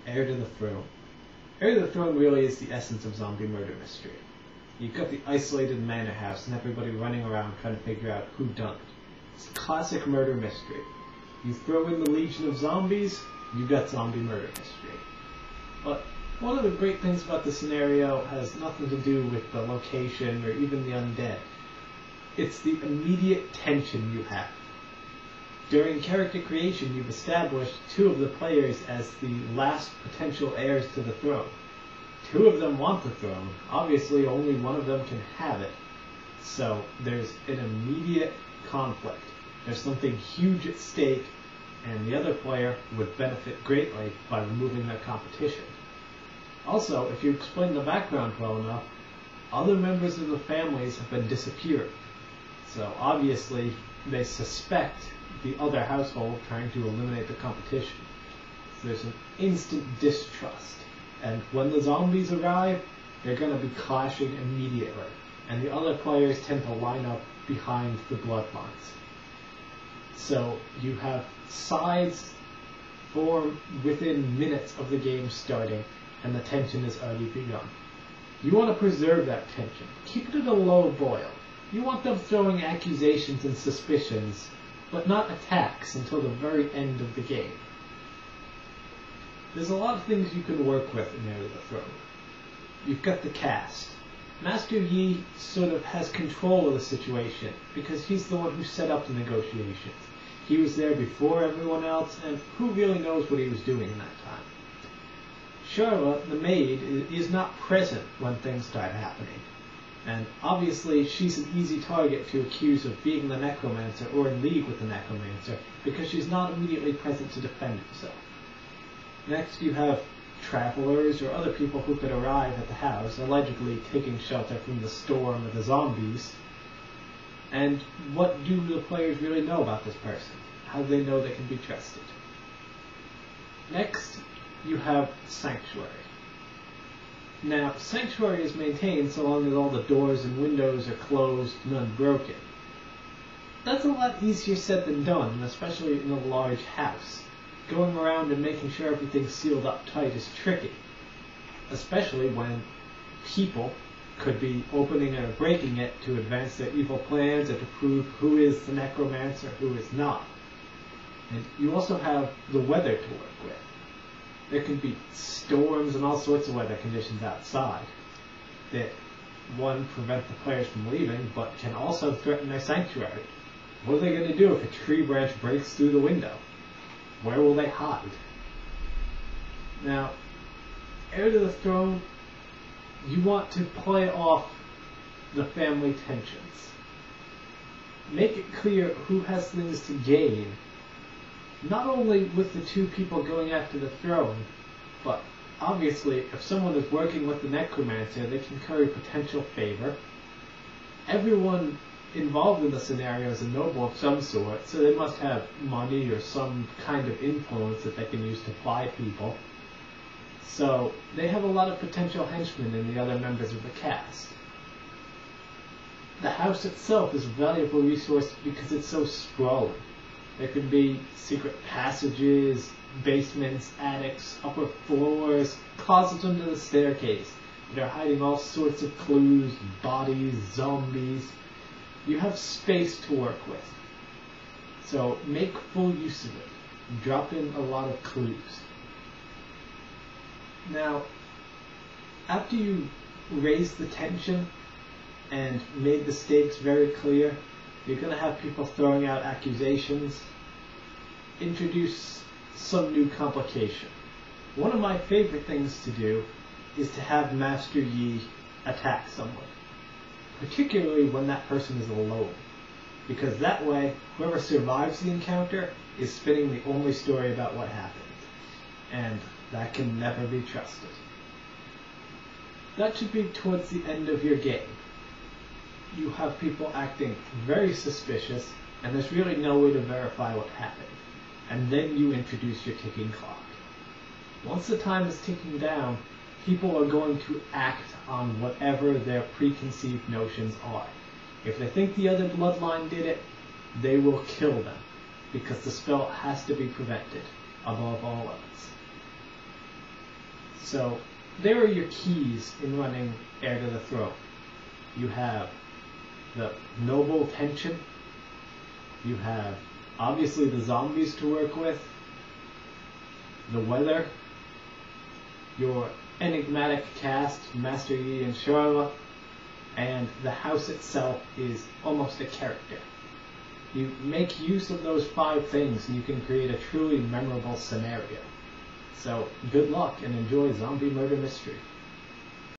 Heir to the Throne. Heir to the Throne really is the essence of zombie murder mystery. You've got the isolated manor house and everybody running around trying to figure out who done it. It's a classic murder mystery. You throw in the legion of zombies, you've got zombie murder mystery. But one of the great things about the scenario has nothing to do with the location or even the undead. It's the immediate tension you have. During character creation, you've established two of the players as the last potential heirs to the throne. Two of them want the throne. Obviously, only one of them can have it. So there's an immediate conflict. There's something huge at stake, and the other player would benefit greatly by removing their competition. Also, if you explain the background well enough, other members of the families have been disappearing. So obviously, they suspect the other household trying to eliminate the competition. So there's an instant distrust. And when the zombies arrive, they're going to be clashing immediately. And the other players tend to line up behind the bloodlines. So you have sides form within minutes of the game starting, and the tension has already begun. You want to preserve that tension. Keep it at a low boil. You want them throwing accusations and suspicions, but not attacks until the very end of the game. There's a lot of things you can work with in Heir to the Throne. You've got the cast. Master Yi sort of has control of the situation because he's the one who set up the negotiations. He was there before everyone else, and who really knows what he was doing in that time? Charlotte, the maid, is not present when things start happening. And obviously she's an easy target to accuse of being the necromancer or in league with the necromancer because she's not immediately present to defend herself. Next you have travelers or other people who could arrive at the house, allegedly taking shelter from the storm or the zombies. And what do the players really know about this person? How do they know they can be trusted? Next, you have Sanctuary. Now, Sanctuary is maintained so long as all the doors and windows are closed and unbroken. That's a lot easier said than done, especially in a large house. Going around and making sure everything's sealed up tight is tricky, especially when people could be opening or breaking it to advance their evil plans or to prove who is the necromancer, who is not. And you also have the weather to work with. There can be storms and all sorts of weather conditions outside that, one, prevent the players from leaving, but can also threaten their sanctuary. What are they going to do if a tree branch breaks through the window? Where will they hide? Now, Heir to the Throne, you want to play off the family tensions. Make it clear who has things to gain, not only with the two people going after the throne, but obviously if someone is working with the necromancer, they can curry potential favor. Everyone involved in the scenario is a noble of some sort, so they must have money or some kind of influence that they can use to ply people. So they have a lot of potential henchmen in the other members of the cast. The house itself is a valuable resource because it's so sprawling. There could be secret passages, basements, attics, upper floors, closets under the staircase that are hiding all sorts of clues, bodies, zombies. You have space to work with. So make full use of it. Drop in a lot of clues. Now, after you raise the tension and made the stakes very clear, you're going to have people throwing out accusations. Introduce some new complication. One of my favorite things to do is to have Master Yi attack someone, particularly when that person is alone, because that way whoever survives the encounter is spinning the only story about what happened, and that can never be trusted. That should be towards the end of your game. You have people acting very suspicious, and there's really no way to verify what happened. And then you introduce your ticking clock. Once the time is ticking down, people are going to act on whatever their preconceived notions are. If they think the other bloodline did it, they will kill them, because the spell has to be prevented, above all else. So there are your keys in running Heir to the Throne. You have the noble tension. You have obviously the zombies to work with, the weather, your enigmatic cast, Master Yi and Charlotte, and the house itself is almost a character. You make use of those 5 things and you can create a truly memorable scenario. So good luck and enjoy Zombie Murder Mystery.